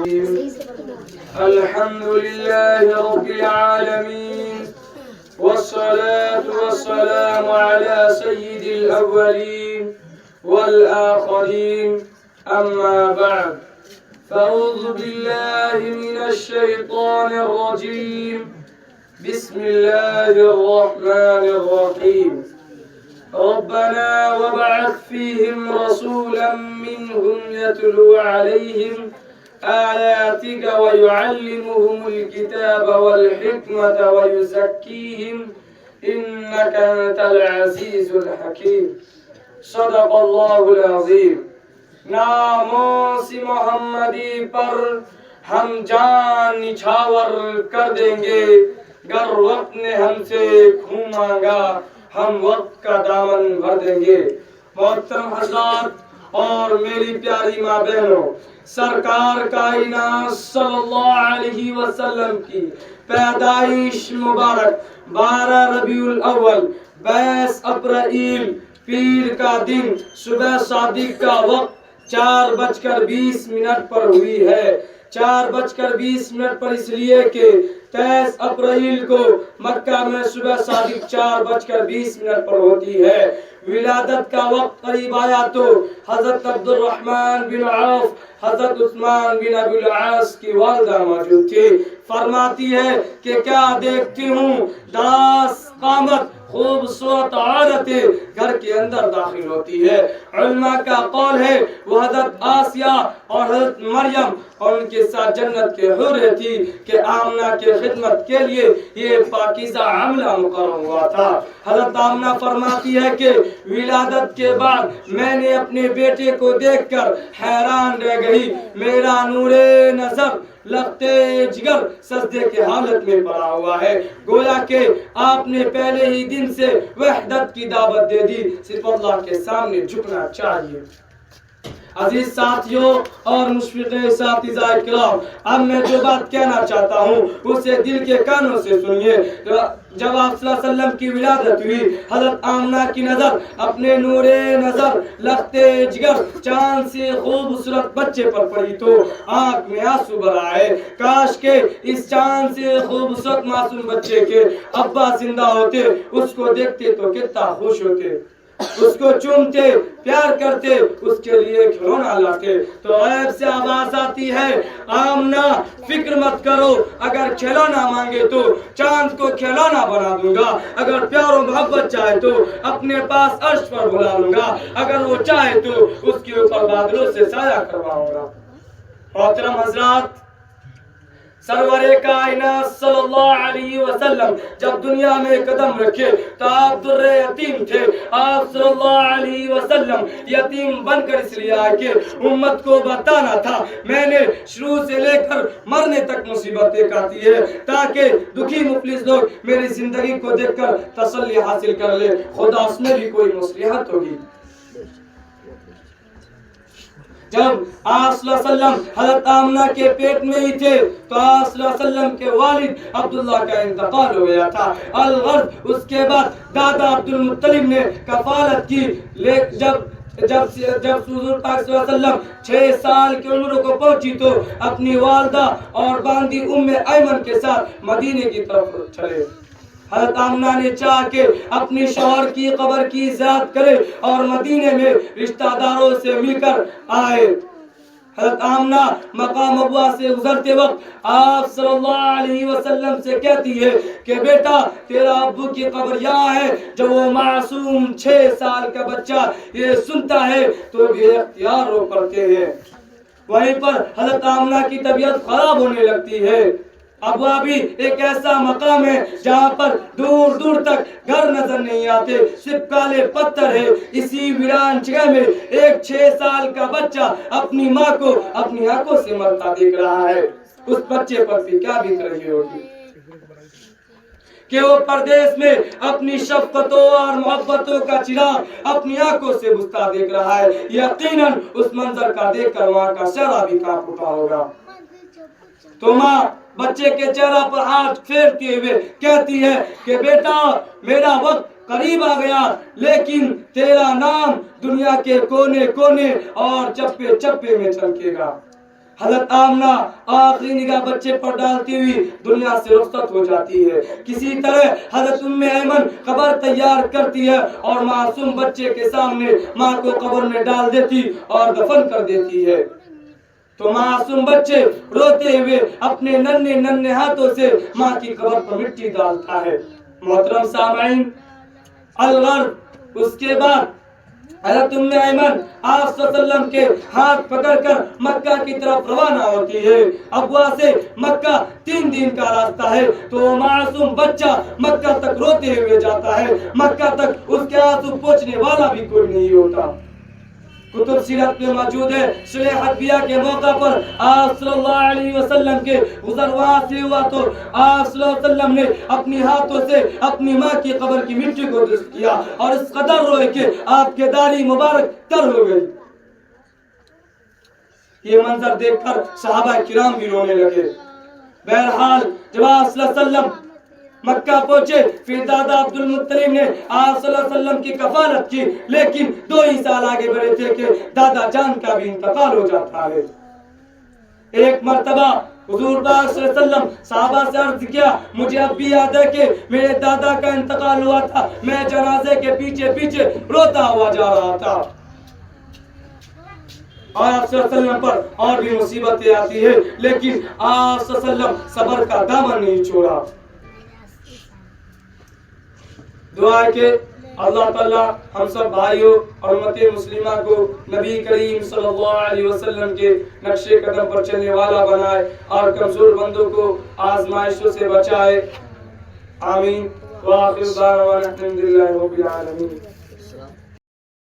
الحمد لله رب العالمين والصلاة والسلام على سيد الأولين والآخرين أما بعد فأعوذ بالله من الشيطان الرجيم بسم الله الرحمن الرحيم ربنا وابعث فيهم رسولا منهم يتلو عليهم آياتك ويعلمهم الكتاب والحكمة ويزكيهم إنك أنت العزيز الحكيم صدق الله العظيم ناموس محمدی پر ہم جان نچھاور کر دیں گے گر وقت نے ہم سے خون مانگا ہم وقت کا دامن بھر دیں گے۔ محترم حضرات اور میری پیاری ماں بہنوں، سرکار کائنات صلی اللہ علیہ وسلم کی پیدائش مبارک 12 ربیع الاول 22 اپریل پیر کا دن صبح صادق کا وقت 4:20 پر ہوئی ہے۔ 4:20 پر اس لیے کہ 23 اپریل کو مکہ میں صبح صادق 4:20 پر ہوتی ہے۔ ولادت کا وقت قریب آیا تو حضرت عبد الرحمن بن عوف حضرت عثمان بن ابی العاص کی والدہ موجود تھی۔ فرماتی ہے کہ کیا دیکھتی ہوں دراز قامت خوبصورت عورتیں گھر کے اندر داخل ہوتی ہے۔ علماء کا قول ہے وہ حضرت آسیہ اور حضرت مریم اور ان کے ساتھ جنت کے حوریں تھی کہ آمنہ کے خدمت کے لیے یہ پاکیزہ عملہ مقرر ہوا تھا۔ حضرت آمنہ فرماتی ہے کہ ولادت کے بعد میں نے اپنے بیٹے کو دیکھ کر حیران رہ گئی، میرا نور نظر لختے جگر سجدے کے حالت میں پڑا ہوا ہے، گویا کہ آپ نے پہلے ہی دن سے وحدت کی دعوت دے دی، صرف اللہ کے سامنے جھکنا چاہیے۔ عزیز ساتھیوں اور مشفق اساتذہ کرام، اب میں جو بات کہنا چاہتا ہوں اسے دل کے کانوں سے سنیے۔ جب آپ صلی اللہ علیہ وسلم کی ولادت ہوئی، حضرت آمنہ کی نظر اپنے نور نظر لختے جگر چاند سے خوبصورت بچے پر پڑی تو آنکھ میں آنسو بھر آئے۔ کاش کہ اس چاند سے خوبصورت معصوم بچے کے ابا زندہ ہوتے، اس کو دیکھتے تو کتنا خوش ہوتے، اس کو چومتے، پیار کرتے، اس کے لیے کھلونا لاتے۔ تو غیب سے آواز آتی ہے، آمنہ فکر مت کرو، اگر کھلونا مانگے تو چاند کو کھلونا بنا دوں گا، اگر پیار و محبت چاہے تو اپنے پاس عرش پر بلا لوں گا، اگر وہ چاہے تو اس کے اوپر بادلوں سے سایہ کرواؤں گا۔ محترم حضرات، سرور کائنات صلی اللہ علیہ وسلم جب دنیا میں قدم رکھے تو آپ در یتیم تھے۔ آپ صلی اللہ علیہ وسلم یتیم بن کر اس لیے آئے کہ امت کو بتانا تھا میں نے شروع سے لے کر مرنے تک مصیبتیں کاٹی ہے، تاکہ دکھی مفلس لوگ میری زندگی کو دیکھ کر تسلی حاصل کر لے، خدا اس میں بھی کوئی مصلحت ہوگی۔ جب آپ صلی اللہ علیہ وسلم حضرت آمنہ کے پیٹ میں ہی تھے تو آپ صلی اللہ علیہ وسلم کے والد عبداللہ کا انتقال ہو گیا تھا۔ الغرض اس کے بعد دادا عبد المطلب نے کفالت کی۔ جب حضور پاک صلی اللہ علیہ وسلم 6 سال کی عمر کو پہنچی تو اپنی والدہ اور باندی ام ایمن کے ساتھ مدینے کی طرف چلے۔ حضرت آمنہ نے چاہا کہ اپنی شوہر کی قبر کی زیارت کرے اور مدینے میں رشتہ داروں سے مل کر آئے۔ حضرت آمنہ مقام ابوا سے گزرتے وقت آپ صلی اللہ علیہ وسلم سے کہتی ہے کہ بیٹا تیرا ابو کی قبر یہاں ہے۔ جب وہ معصوم 6 سال کا بچہ یہ سنتا ہے تو بے اختیار رو پڑتے ہیں۔ وہیں پر حضرت آمنہ کی طبیعت خراب ہونے لگتی ہے۔ ابوا بھی ایک ایسا مقام ہے جہاں پر دور دور تک گھر نظر نہیں آتے، صرف کالے پتھر ہے۔ اسی ویران جگہ میں ایک 6 سال کا بچہ اپنی ماں کو اپنی آنکھوں سے مرتا دیکھ رہا ہے۔ اس بچے پر بھی کیا بیت رہی ہوگی کہ وہ پردیس میں اپنی شفقتوں اور محبتوں کا چراغ اپنی آنکھوں سے بجھتا دیکھ رہا ہے۔ یقیناً اس منظر کا دیکھ کر وہاں کا چہرہ بھی کانپ اٹھا ہوگا۔ تو ماں بچے کے چہرہ پر ہاتھ پھیرتے ہوئے کہتی ہے کہ بیٹا میرا وقت قریب آ گیا، لیکن تیرا نام دنیا کے کونے کونے اور چپے چپے میں چمکے گا۔ حضرت آمنہ آخری نگاہ بچے پر ڈالتی ہوئی دنیا سے رخصت ہو جاتی ہے۔ کسی طرح حضرت ام ایمن قبر تیار کرتی ہے اور معصوم بچے کے سامنے ماں کو قبر میں ڈال دیتی اور دفن کر دیتی ہے۔ تو معصوم بچے روتے ہوئے اپنے ننھے ننھے ہاتھوں سے ماں کی قبر پر مٹی ڈالتا ہے۔ محترم سامعین، الغرب اس کے بعد حضرت ام ایمن آپ صلی اللہ علیہ وسلم کے ہاتھ پکڑ کر مکہ کی طرف روانہ ہوتی ہے۔ اب وہاں سے مکہ 3 دن کا راستہ ہے، تو معصوم بچہ مکہ تک روتے ہوئے جاتا ہے۔ مکہ تک اس کے آنسو پہنچنے والا بھی کوئی نہیں ہوتا۔ کتب سیرت میں موجود ہے، صلح حدیبیہ کے موقع پر آپ صلی اللہ علیہ وسلم کے گزر وہاں سے ہوا تو آپ صلی اللہ علیہ وسلم نے اپنی ہاتھوں سے اپنی ماں کی قبر کی مٹی کو درست کیا اور اس قدر روئے کہ آپ کے داڑھی مبارک تر ہو گئی۔ یہ منظر دیکھ کر صحابہ کرام بھی رونے لگے۔ بہرحال جب آپ صلی اللہ علیہ وسلم مکہ پہنچے، پھر دادا عبد المطلب نے آپ صلی اللہ علیہ وسلم کی کفالت کی، لیکن 2 ہی سال آگے بڑھے تھے کہ دادا جان کا بھی انتقال ہو جاتا ہے۔ ایک مرتبہ حضور پاک صلی اللہ علیہ وسلم صحابہ سے عرض کیا، مجھے اب بھی یاد ہے کہ میرے دادا کا انتقال ہوا تھا، میں جنازے کے پیچھے پیچھے روتا ہوا جا رہا تھا۔ اور آپ صلی اللہ علیہ وسلم پر اور بھی مصیبتیں آتی ہیں، لیکن آپ صلی اللہ علیہ وسلم صبر کا دامن نہیں چھوڑا۔ دعا ہے کہ اللہ تعالیٰ ہم سب بھائیوں اور امت مسلمہ کو نبی کریم صلی اللہ علیہ وسلم کے نقش قدم پر چلنے والا بنائے اور کمزور بندوں کو آزمائشوں سے بچائے۔ آمین۔ وآخر دعوانا الحمد للہ رب العالمین۔